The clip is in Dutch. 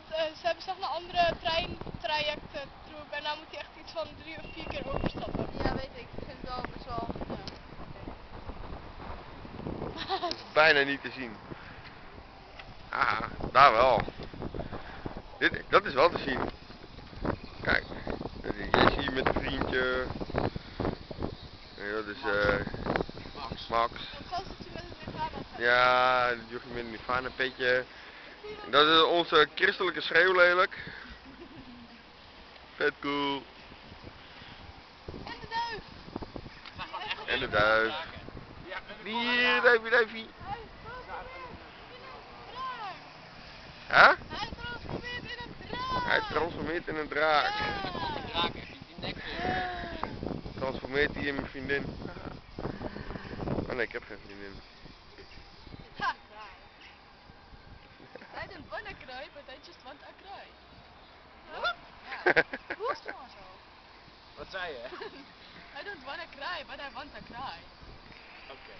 Want ze hebben zeg maar andere treintrajecten troep en dan moet hij echt iets van 3 of 4 keer overstappen. Ja, weet ik. Ik vind het wel best wel... Dat is bijna niet te zien. Ah, daar wel. Dat is wel te zien. Kijk, dat is Jessie met een vriendje. En dat is Max. Dat gastertje met het Nirvana petje. Ja, het jochie met een Nirvana petje. En dat is onze christelijke schreeuw lelijk. Vet cool. En de duif. En de duif. Hier, duifie, duifie. Hij Huh? transformeert in een draak. Hij transformeert in een draak. Ja. Draak heeft die nek. Transformeert hij in mijn vriendin. Oh nee, ik heb geen vriendin. Ha. I don't wanna cry, but I just want a cry. Huh? Ja. Hoe is het nou zo? Wat zei je? I don't wanna cry, but I want a cry. Oké.